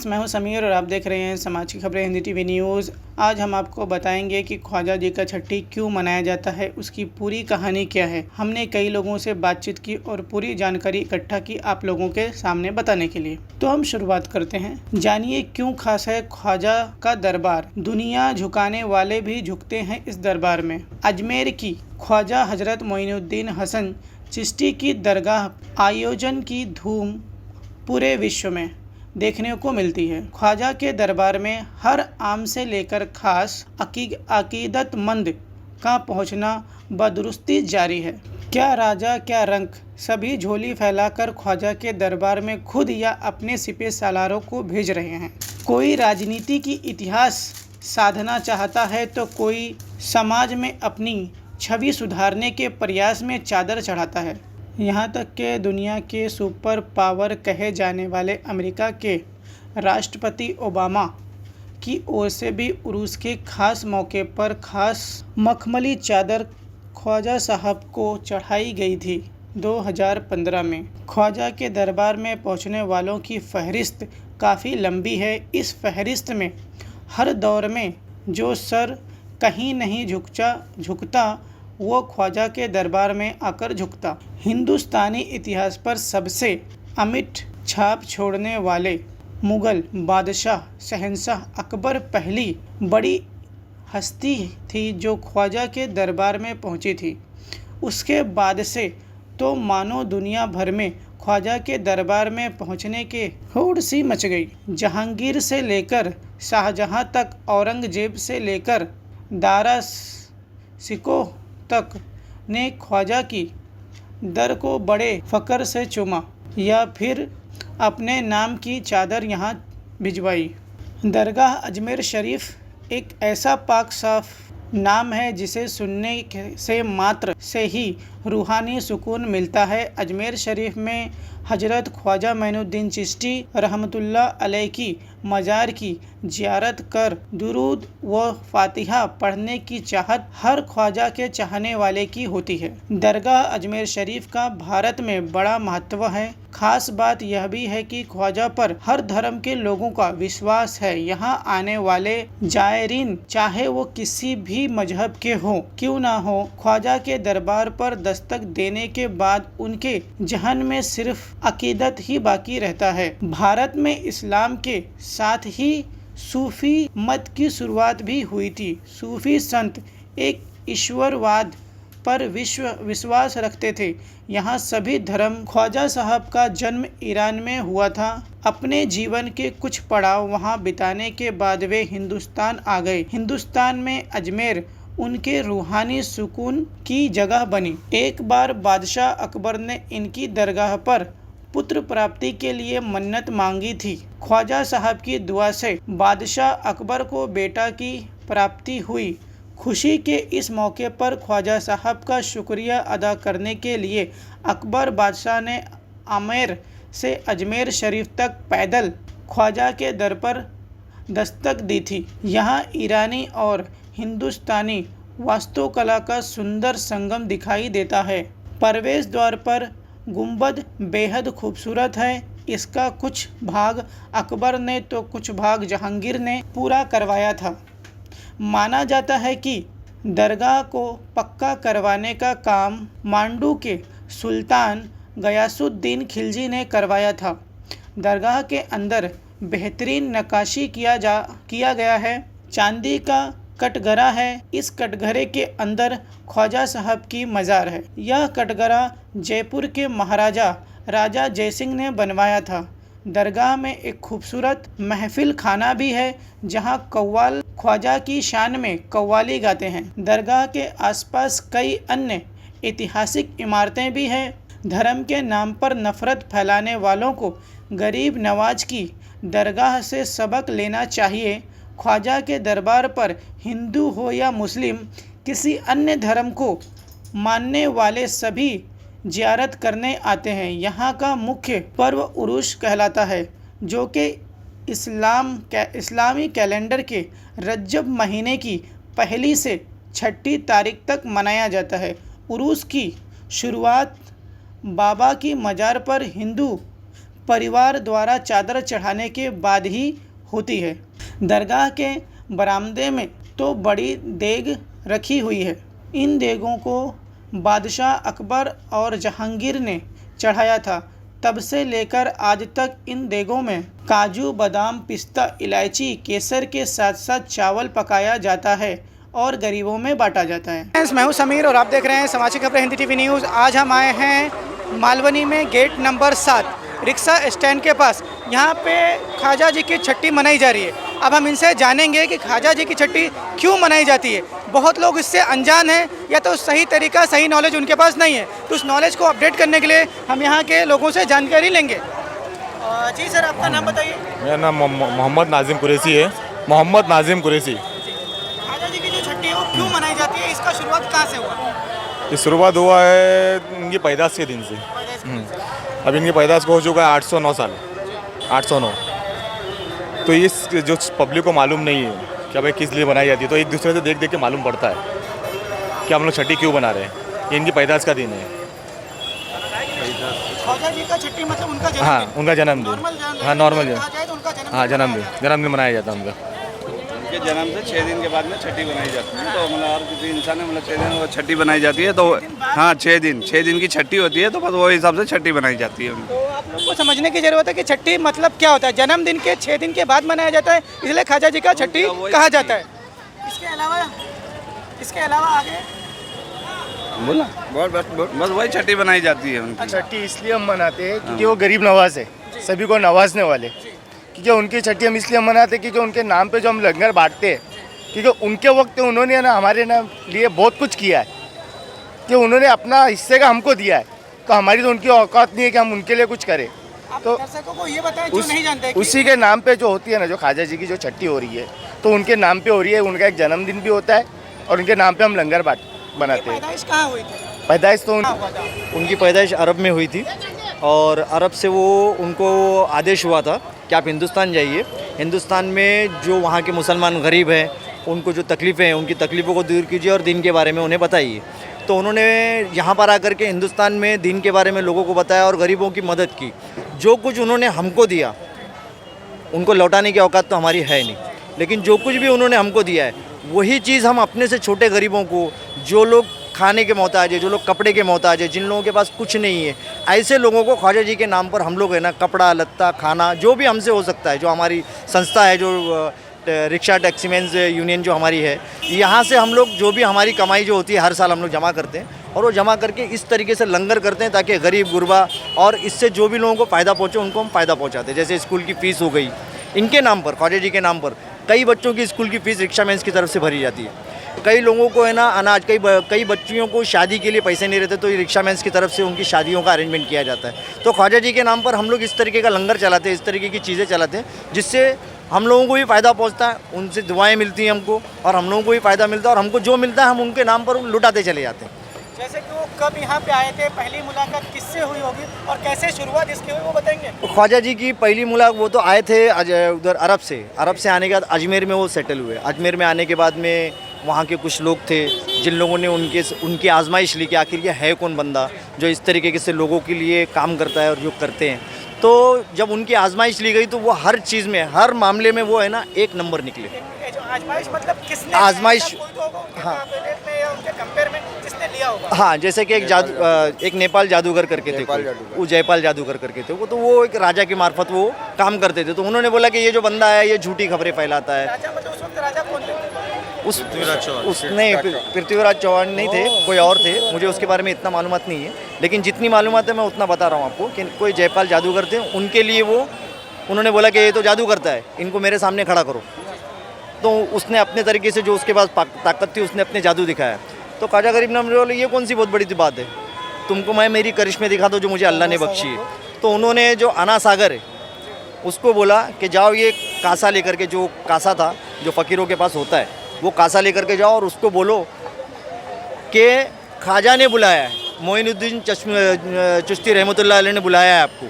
Friends, मैं हूं समीर और आप देख रहे हैं समाज की खबरें हिंदी टीवी न्यूज़। आज हम आपको बताएंगे कि ख्वाजा जी का छठी क्यों मनाया जाता है, उसकी पूरी कहानी क्या है। हमने कई लोगों से बातचीत की और पूरी जानकारी इकट्ठा की आप लोगों के सामने बताने के लिए। तो हम शुरुआत करते हैं। जानिए क्यों खास है ख्वाजा का दरबार। दुनिया झुकाने वाले भी झुकते हैं इस दरबार में। अजमेर की ख्वाजा हजरत मोइनुद्दीन हसन चिश्ती की दरगाह आयोजन की धूम पूरे विश्व में देखने को मिलती है। ख्वाजा के दरबार में हर आम से लेकर खास अकीदतमंद का पहुंचना बदुरुस्ती जारी है। क्या राजा क्या रंक, सभी झोली फैलाकर ख्वाजा के दरबार में खुद या अपने सिपह सालारों को भेज रहे हैं। कोई राजनीति की इतिहास साधना चाहता है तो कोई समाज में अपनी छवि सुधारने के प्रयास में चादर चढ़ाता है। यहाँ तक कि दुनिया के सुपर पावर कहे जाने वाले अमेरिका के राष्ट्रपति ओबामा की ओर से भी उरूस के खास मौके पर खास मखमली चादर ख्वाजा साहब को चढ़ाई गई थी। 2015 में ख्वाजा के दरबार में पहुँचने वालों की फहरिस्त काफ़ी लंबी है। इस फहरिस्त में हर दौर में जो सर कहीं नहीं झुकता वो ख्वाजा के दरबार में आकर झुकता। हिंदुस्तानी इतिहास पर सबसे अमिट छाप छोड़ने वाले मुग़ल बादशाह शहंशाह अकबर पहली बड़ी हस्ती थी जो ख्वाजा के दरबार में पहुंची थी। उसके बाद से तो मानो दुनिया भर में ख्वाजा के दरबार में पहुंचने के होड़ सी मच गई। जहांगीर से लेकर शाहजहां तक, औरंगजेब से लेकर दारा सिकोह तक ने ख्वाजा की दर को बड़े फ़ख्र से चूमा या फिर अपने नाम की चादर यहाँ भिजवाई। दरगाह अजमेर शरीफ एक ऐसा पाक साफ नाम है जिसे सुनने से मात्र से ही रूहानी सुकून मिलता है। अजमेर शरीफ में हजरत ख्वाजा मोइनुद्दीन चिश्ती रहमतुल्लाह अलैह की मज़ार की ज़ियारत कर दुरूद व फातिहा पढ़ने की चाहत हर ख्वाजा के चाहने वाले की होती है। दरगाह अजमेर शरीफ का भारत में बड़ा महत्व है। खास बात यह भी है कि ख्वाजा पर हर धर्म के लोगों का विश्वास है। यहाँ आने वाले जायरीन चाहे वो किसी भी मजहब के हों क्यों ना हो, ख्वाजा के दरबार पर दस्तक देने के बाद उनके जहन में सिर्फ अकीदत ही बाकी रहता है। भारत में इस्लाम के साथ ही सूफी मत की शुरुआत भी हुई थी। सूफी संत एक ईश्वरवाद पर विश्वास रखते थे। यहाँ सभी धर्म ख्वाजा साहब का जन्म ईरान में हुआ था। अपने जीवन के कुछ पड़ाव वहाँ बिताने के बाद वे हिंदुस्तान आ गए। हिंदुस्तान में अजमेर उनके रूहानी सुकून की जगह बनी। एक बार बादशाह अकबर ने इनकी दरगाह पर पुत्र प्राप्ति के लिए मन्नत मांगी थी। ख्वाजा साहब की दुआ से बादशाह अकबर को बेटा की प्राप्ति हुई। खुशी के इस मौके पर ख्वाजा साहब का शुक्रिया अदा करने के लिए अकबर बादशाह ने आमेर से अजमेर शरीफ तक पैदल ख्वाजा के दर पर दस्तक दी थी। यहाँ ईरानी और हिंदुस्तानी वास्तुकला का सुंदर संगम दिखाई देता है। प्रवेश द्वार पर गुंबद बेहद खूबसूरत है। इसका कुछ भाग अकबर ने तो कुछ भाग जहांगीर ने पूरा करवाया था। माना जाता है कि दरगाह को पक्का करवाने का काम मांडू के सुल्तान गयासुद्दीन खिलजी ने करवाया था। दरगाह के अंदर बेहतरीन नक्काशी किया गया है। चांदी का कटघरा है। इस कटघरे के अंदर ख्वाजा साहब की मज़ार है। यह कटघरा जयपुर के महाराजा राजा जयसिंह ने बनवाया था। दरगाह में एक खूबसूरत महफिल खाना भी है जहां कव्वाल ख्वाजा की शान में कव्वाली गाते हैं। दरगाह के आसपास कई अन्य ऐतिहासिक इमारतें भी हैं। धर्म के नाम पर नफरत फैलाने वालों को गरीब नवाज की दरगाह से सबक लेना चाहिए। ख्वाजा के दरबार पर हिंदू हो या मुस्लिम, किसी अन्य धर्म को मानने वाले सभी ज़ियारत करने आते हैं। यहाँ का मुख्य पर्व उरूस कहलाता है जो कि इस्लामी कैलेंडर के रजब महीने की पहली से छठी तारीख तक मनाया जाता है। उरूस की शुरुआत बाबा की मज़ार पर हिंदू परिवार द्वारा चादर चढ़ाने के बाद ही होती है। दरगाह के बरामदे में तो बड़ी देग रखी हुई है। इन देगों को बादशाह अकबर और जहांगीर ने चढ़ाया था। तब से लेकर आज तक इन देगों में काजू, बादाम, पिस्ता, इलायची, केसर के साथ साथ चावल पकाया जाता है और गरीबों में बांटा जाता है। मैं हूं समीर और आप देख रहे हैं समाचार खबरें हिंदी टीवी न्यूज़। आज हम आए हैं मालवनी में गेट नंबर 7 रिक्शा स्टैंड के पास। यहाँ पे ख्वाजा जी की छठी मनाई जा रही है। अब हम इनसे जानेंगे कि ख्वाजा जी की छठी क्यों मनाई जाती है। बहुत लोग इससे अनजान हैं या तो सही तरीका, सही नॉलेज उनके पास नहीं है। तो उस नॉलेज को अपडेट करने के लिए हम यहाँ के लोगों से जानकारी लेंगे। जी सर, आपका नाम बताइए। मेरा नाम मोहम्मद नाजिम कुरैशी है। मोहम्मद नाजिम कुरैशी। ख्वाजा जी की जो छठी है वो क्यों मनाई जाती है, इसका शुरुआत कहाँ से हुआ? ये शुरुआत हुआ है इनकी पैदाश के दिन से। अब इनकी पैदाश को हो चुका है 809 साल, 809। तो इस जो पब्लिक को मालूम नहीं है कि भाई किस लिए बनाई जाती है, तो एक दूसरे से देख देख के मालूम पड़ता है कि हम लोग छठी क्यों बना रहे हैं। ये इनकी पैदाश का दिन है। ख्वाजा जी का छठी मतलब उनका जन्मदिन? हाँ, उनका जन्मदिन। हाँ, नॉर्मल जन्म। हाँ, जन्मदिन मनाया जाता है उनका। उनके जन्म से 6 दिन के बाद में छठी बनाई जाती है। तो मतलब हर किसी इंसान में 6 दिन वो छठी बनाई जाती है। तो हाँ, 6 दिन की छठी होती है। तो बस वो हिसाब से छठी बनाई जाती है। तो आप लोग को समझने की जरूरत है कि छठी मतलब क्या होता है। जन्मदिन के 6 दिन के बाद मनाया जाता है, इसलिए ख्वाजा जी का छठी कहा जाता है। इसके अलावा आगे बोला बस वही छठी बनाई जाती है उनकी। छठी इसलिए हम मनाते हैं क्योंकि वो गरीब नवाज है, सभी को नवाजने वाले। क्योंकि उनकी छठी हम इसलिए मनाते हैं क्योंकि उनके नाम पे जो हम लंगर बांटते हैं, क्योंकि उनके वक्त उन्होंने ना हमारे ना लिए बहुत कुछ किया है कि उन्होंने अपना हिस्से का हमको दिया है। तो हमारी तो उनकी औकात नहीं है कि हम उनके लिए कुछ करें। तो दर्शकों को ये बताएं जो नहीं जानते उसी के नाम पे जो होती है ना, जो ख्वाजा जी की जो छठी हो रही है तो उनके नाम पे हो रही है। उनका एक जन्मदिन भी होता है और उनके नाम पे हम लंगर बनाते हैं। पैदाइश कहाँ हुई थी? पैदाइश तो उनकी पैदाइश अरब में हुई थी और अरब से वो उनको आदेश हुआ था कि आप हिंदुस्तान जाइए। हिंदुस्तान में जो वहाँ के मुसलमान गरीब हैं, उनको जो तकलीफ़ें हैं, उनकी तकलीफ़ों को दूर कीजिए और दीन के बारे में उन्हें बताइए। तो उन्होंने यहाँ पर आकर के हिंदुस्तान में दीन के बारे में लोगों को बताया और गरीबों की मदद की। जो कुछ उन्होंने हमको दिया उनको लौटाने की औकात तो हमारी है नहीं, लेकिन जो कुछ भी उन्होंने हमको दिया है वही चीज़ हम अपने से छोटे गरीबों को, जो लोग खाने के मोहताज है, जो लोग कपड़े के मोहताज है, जिन लोगों के पास कुछ नहीं है, ऐसे लोगों को ख्वाजा जी के नाम पर हम लोग है ना कपड़ा लत्ता खाना जो भी हमसे हो सकता है, जो हमारी संस्था है, जो रिक्शा टैक्सीमैन्स यूनियन जो हमारी है, यहाँ से हम लोग जो भी हमारी कमाई जो होती है हर साल हम लोग जमा करते हैं और वो जमा करके इस तरीके से लंगर करते हैं ताकि गरीब गुरबा और इससे जो भी लोगों को फ़ायदा पहुँचे उनको हम फ़ायदा पहुँचाते हैं। जैसे स्कूल की फ़ीस हो गई, इनके नाम पर, ख्वाजा जी के नाम पर कई बच्चों की स्कूल की फ़ीस रिक्शामैन्स की तरफ से भरी जाती है। कई लोगों को है ना अनाज, कई बच्चियों को शादी के लिए पैसे नहीं रहते तो ये रिक्शामैन्स की तरफ से उनकी शादियों का अरेंजमेंट किया जाता है। तो ख्वाजा जी के नाम पर हम लोग इस तरीके का लंगर चलाते हैं, इस तरीके की चीज़ें चलाते हैं जिससे हम लोगों को भी फ़ायदा पहुंचता है, उनसे दुआएं मिलती हैं हमको और हम लोगों को भी फ़ायदा मिलता है और हमको जो मिलता है हम उनके नाम पर लुटाते चले जाते हैं। जैसे कि वो कब यहाँ पे आए थे, पहली मुलाकात किससे हुई होगी और कैसे शुरुआत इसकी हुई वो बताएंगे? ख्वाजा जी की पहली मुलाकात वो तो आए थे उधर अरब से आने के बाद अजमेर में वो सेटल हुए। अजमेर में आने के बाद में वहाँ के कुछ लोग थे जिन लोगों ने उनकी आजमाइश ली कि आखिर ये है कौन बंदा जो इस तरीके से लोगों के लिए काम करता है और जो करते हैं। तो जब उनकी आजमाइश ली गई तो वो हर चीज़ में, हर मामले में वो है ना एक नंबर निकले। आजमाइश मतलब किसने? आजमाइश, हाँ, उनके कंपेयर में जिसने लिया होगा। हाँ, जैसे कि एक नेपाल जादूगर करके थे, वो जयपाल जादूगर करके थे। वो एक राजा की मार्फत वो काम करते थे। तो उन्होंने बोला कि ये जो बंदा है ये झूठी खबरें फैलाता है। राजा मतलब उस वक्त राजा कौन थे? नहीं, पृथ्वीराज चौहान नहीं थे, कोई और थे। मुझे उसके बारे में इतना मालूमात नहीं है, लेकिन जितनी मालूमात है मैं उतना बता रहा हूँ आपको कि कोई जयपाल जादूगर थे। उनके लिए उन्होंने बोला कि ये तो जादू करता है, इनको मेरे सामने खड़ा करो। तो उसने अपने तरीके से जो उसके पास ताकत थी उसने अपने जादू दिखाया। तो ख्वाजा गरीब नवाज बोले ये कौन सी बहुत बड़ी बात है, तुमको मैं मेरी करिश्मे दिखा दो जो मुझे अल्लाह ने बख्शी है। तो उन्होंने जो अना सागर है उसको बोला कि जाओ ये कासा लेकर के, जो कासा था जो फ़कीरों के पास होता है, वो कासा लेकर के जाओ और उसको बोलो कि ख्वाजा ने बुलाया है, मोइनुद्दीन चिश्ती रहमतुल्लाह अलैह ने बुलाया है आपको।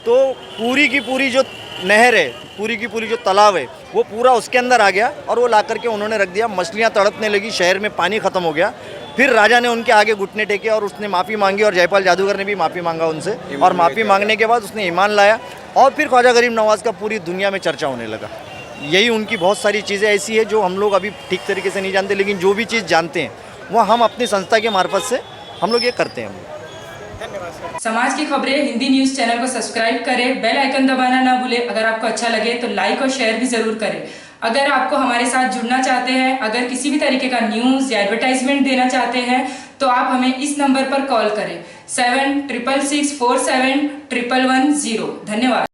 तो पूरी की पूरी जो नहर है, पूरी की पूरी जो तालाब है वो पूरा उसके अंदर आ गया और वो ला करके उन्होंने रख दिया। मछलियाँ तड़पने लगी, शहर में पानी ख़त्म हो गया फिर राजा ने उनके आगे घुटने टेके और उसने माफ़ी मांगी और जयपाल जादूगर ने भी माफ़ी मांगा उनसे, और माफ़ी मांगने के बाद उसने ईमान लाया और फिर ख्वाजा गरीब नवाज़ का पूरी दुनिया में चर्चा होने लगा। यही उनकी बहुत सारी चीज़ें ऐसी है जो हम लोग अभी ठीक तरीके से नहीं जानते, लेकिन जो भी चीज़ जानते हैं वो हम अपनी संस्था के मार्फत से हम लोग ये करते हैं। समाज की खबरें हिंदी न्यूज़ चैनल को सब्सक्राइब करें, बेल आइकन दबाना ना भूलें। अगर आपको अच्छा लगे तो लाइक और शेयर भी ज़रूर करें। अगर आपको हमारे साथ जुड़ना चाहते हैं, अगर किसी भी तरीके का न्यूज़ या एडवर्टाइजमेंट देना चाहते हैं तो आप हमें इस नंबर पर कॉल करें 7666471110। धन्यवाद।